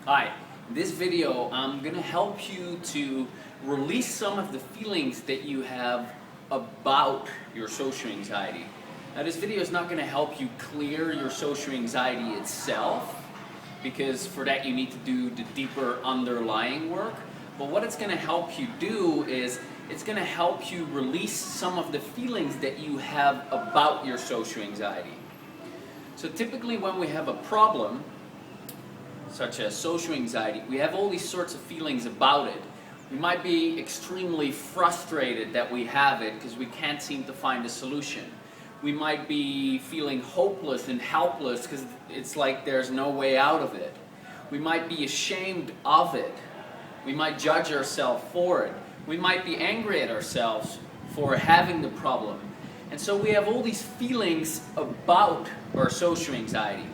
Hi, in this video I'm going to help you to release some of the feelings that you have about your social anxiety. Now this video is not going to help you clear your social anxiety itself, because for that you need to do the deeper underlying work. But what it's going to help you do is it's going to help you release some of the feelings that you have about your social anxiety. So typically when we have a problem, such as social anxiety, we have all these sorts of feelings about it. We might be extremely frustrated that we have it because we can't seem to find a solution. We might be feeling hopeless and helpless because it's like there's no way out of it. We might be ashamed of it. We might judge ourselves for it. We might be angry at ourselves for having the problem. And so we have all these feelings about our social anxiety.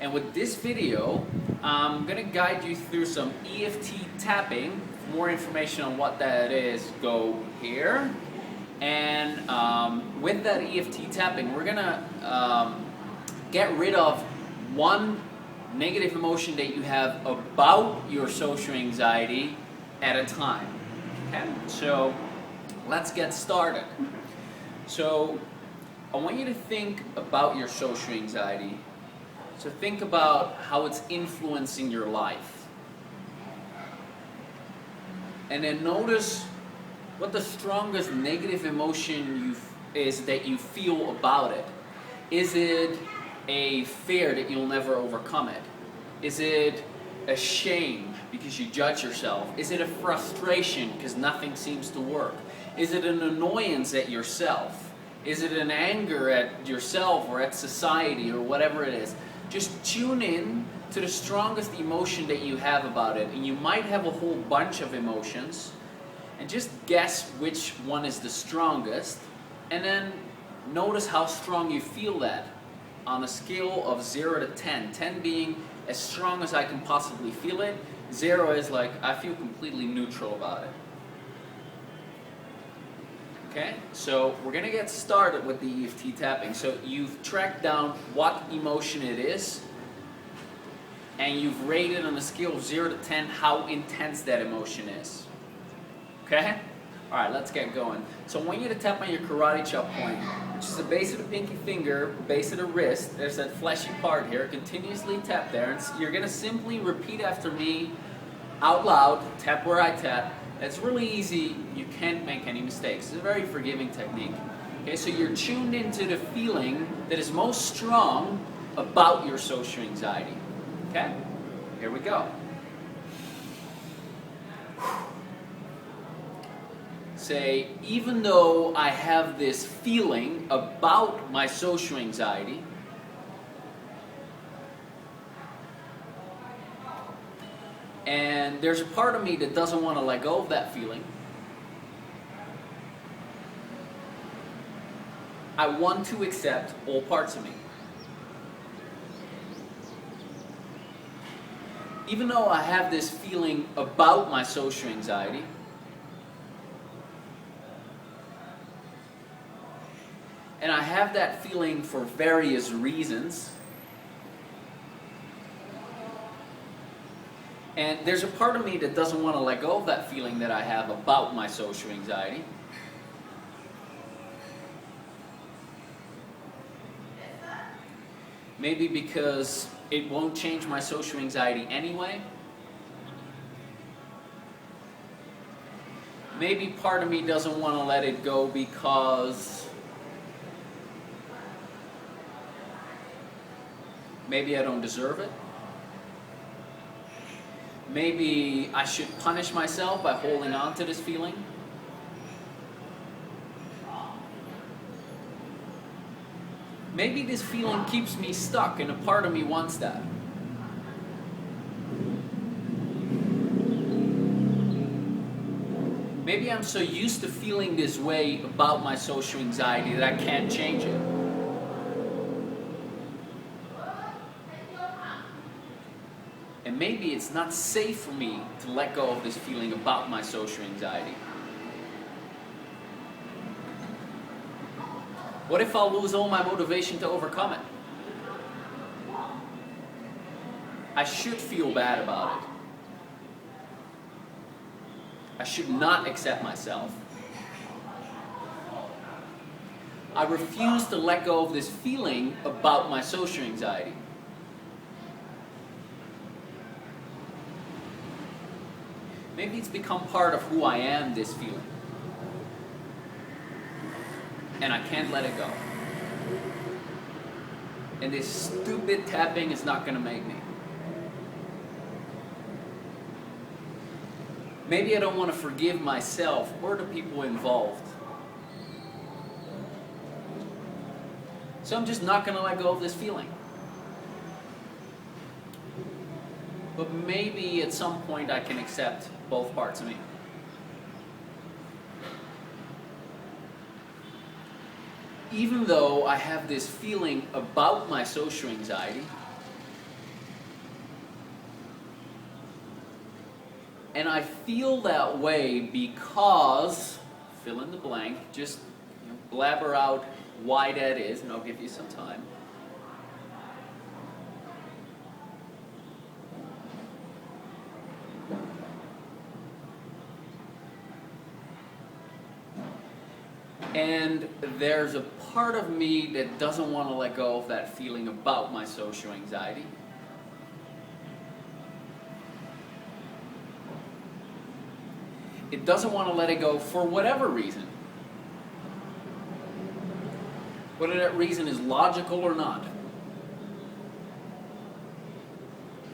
And with this video, I'm going to guide you through some EFT tapping. For more information on what that is, go here. And with that EFT tapping, we're going to get rid of one negative emotion that you have about your social anxiety at a time. Okay? So let's get started. So I want you to think about your social anxiety. So think about how it's influencing your life. And then notice what the strongest negative emotion is that you feel about it. Is it a fear that you'll never overcome it? Is it a shame because you judge yourself? Is it a frustration because nothing seems to work? Is it an annoyance at yourself? Is it an anger at yourself or at society or whatever it is? Just tune in to the strongest emotion that you have about it. And you might have a whole bunch of emotions. And just guess which one is the strongest. And then notice how strong you feel that on a scale of 0 to 10. 10 being as strong as I can possibly feel it. 0 is like I feel completely neutral about it. Okay, so we're going to get started with the EFT tapping. So you've tracked down what emotion it is, and you've rated on a scale of 0 to 10 how intense that emotion is. Okay? Alright, let's get going. So I want you to tap on your karate chop point, which is the base of the pinky finger, base of the wrist. There's that fleshy part here. Continuously tap there. And you're going to simply repeat after me out loud, tap where I tap. It's really easy, you can't make any mistakes. It's a very forgiving technique. Okay, so you're tuned into the feeling that is most strong about your social anxiety. Okay, here we go. Say, even though I have this feeling about my social anxiety, and there's a part of me that doesn't want to let go of that feeling, I want to accept all parts of me. Even though I have this feeling about my social anxiety, and I have that feeling for various reasons, and there's a part of me that doesn't want to let go of that feeling that I have about my social anxiety. Maybe because it won't change my social anxiety anyway. Maybe part of me doesn't want to let it go because maybe I don't deserve it. Maybe I should punish myself by holding on to this feeling. Maybe this feeling keeps me stuck and a part of me wants that. Maybe I'm so used to feeling this way about my social anxiety that I can't change it. And maybe it's not safe for me to let go of this feeling about my social anxiety. What if I'll lose all my motivation to overcome it? I should feel bad about it. I should not accept myself. I refuse to let go of this feeling about my social anxiety. Maybe it's become part of who I am, this feeling. And I can't let it go. And this stupid tapping is not going to make me. Maybe I don't want to forgive myself or the people involved. So I'm just not going to let go of this feeling. But maybe at some point I can accept both parts of me. Even though I have this feeling about my social anxiety, and I feel that way because, fill in the blank, just blabber out why that is, and I'll give you some time. And there's a part of me that doesn't want to let go of that feeling about my social anxiety. It doesn't want to let it go for whatever reason. Whether that reason is logical or not.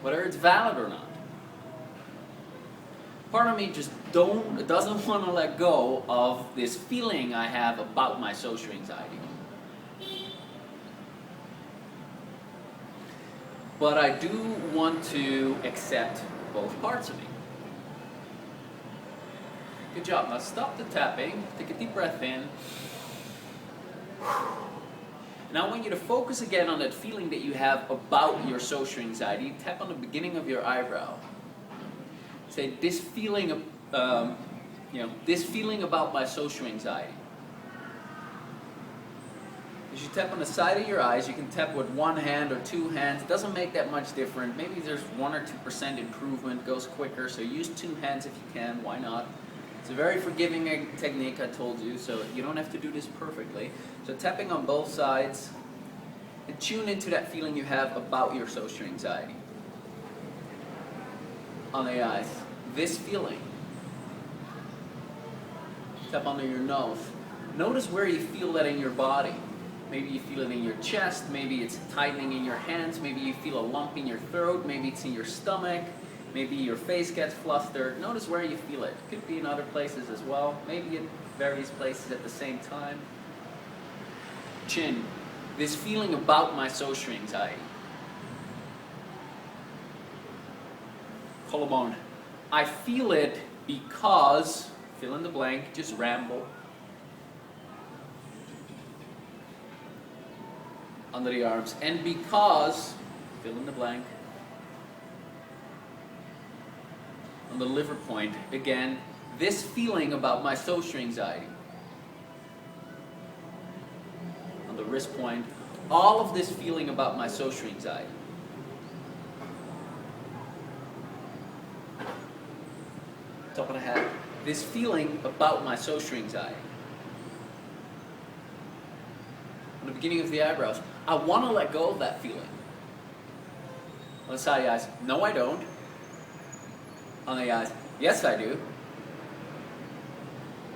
Whether it's valid or not. Part of me just doesn't want to let go of this feeling I have about my social anxiety. But I do want to accept both parts of me. Good job. Now stop the tapping. Take a deep breath in. Now I want you to focus again on that feeling that you have about your social anxiety. Tap on the beginning of your eyebrow. Say, this feeling this feeling about my social anxiety. As you tap on the side of your eyes, you can tap with one hand or two hands. It doesn't make that much difference. Maybe there's 1 or 2% improvement, goes quicker, so use 2 hands if you can, why not? It's a very forgiving technique, I told you, so you don't have to do this perfectly. So tapping on both sides, and tune into that feeling you have about your social anxiety. On the eyes, this feeling. Tap under your nose. Notice where you feel that in your body. Maybe you feel it in your chest, maybe it's tightening in your hands, maybe you feel a lump in your throat, maybe it's in your stomach, maybe your face gets flustered. Notice where you feel it. It could be in other places as well, maybe in various places at the same time. Chin. This feeling about my social anxiety. Collarbone. I feel it because, fill in the blank, just ramble. Under the arms. And because, fill in the blank. On the liver point, again, this feeling about my social anxiety. On the wrist point, all of this feeling about my social anxiety. Top of the head, this feeling about my social anxiety. On the beginning of the eyebrows, I want to let go of that feeling. On the side of the eyes, no I don't. On the eyes, yes I do.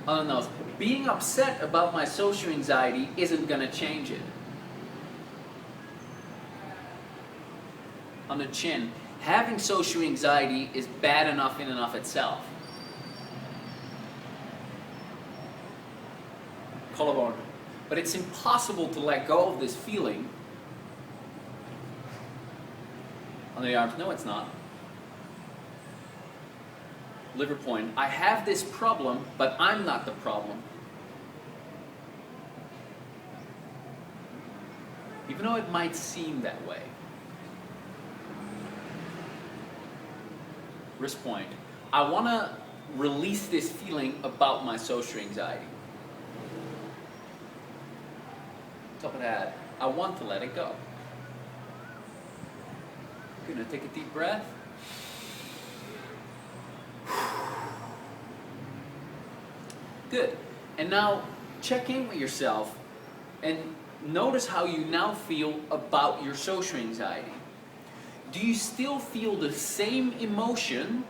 On the nose, being upset about my social anxiety isn't going to change it. On the chin, having social anxiety is bad enough in and of itself. Collarbone. But it's impossible to let go of this feeling. On the arms, no it's not. Liver point, I have this problem, but I'm not the problem. Even though it might seem that way. Wrist point, I want to release this feeling about my social anxiety. Top of the head, I want to let it go. Gonna take a deep breath. Good. And now check in with yourself and notice how you now feel about your social anxiety. Do you still feel the same emotion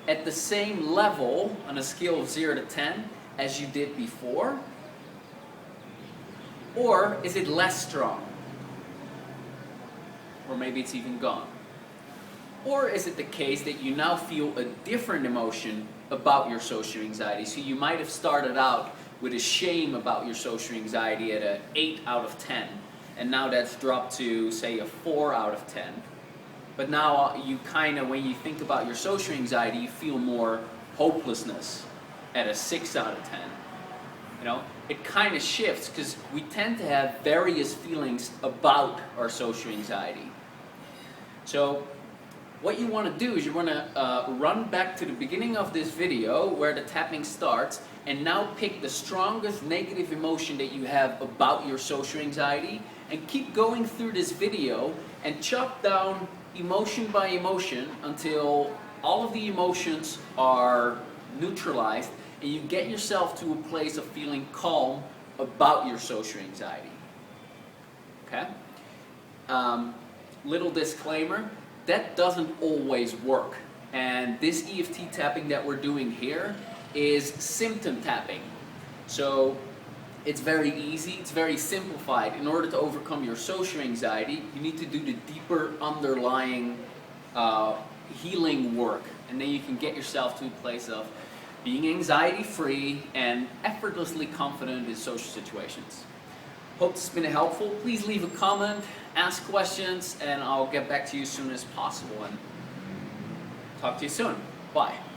at the same level on a scale of 0 to 10 as you did before? Or is it less strong? Or maybe it's even gone. Or is it the case that you now feel a different emotion about your social anxiety? So you might have started out with a shame about your social anxiety at an 8 out of 10, and now that's dropped to, say, a 4 out of 10. But now you kind of, when you think about your social anxiety, you feel more hopelessness at a 6 out of 10. You know, it kind of shifts because we tend to have various feelings about our social anxiety. So what you want to do is you want to run back to the beginning of this video where the tapping starts, and now pick the strongest negative emotion that you have about your social anxiety, and keep going through this video and chop down emotion by emotion until all of the emotions are neutralized and you get yourself to a place of feeling calm about your social anxiety. Okay? Little disclaimer, that doesn't always work. And this EFT tapping that we're doing here is symptom tapping. So it's very easy, it's very simplified. In order to overcome your social anxiety, you need to do the deeper underlying healing work. And then you can get yourself to a place of being anxiety-free and effortlessly confident in social situations. Hope this has been helpful. Please leave a comment, ask questions, and I'll get back to you as soon as possible. And talk to you soon. Bye.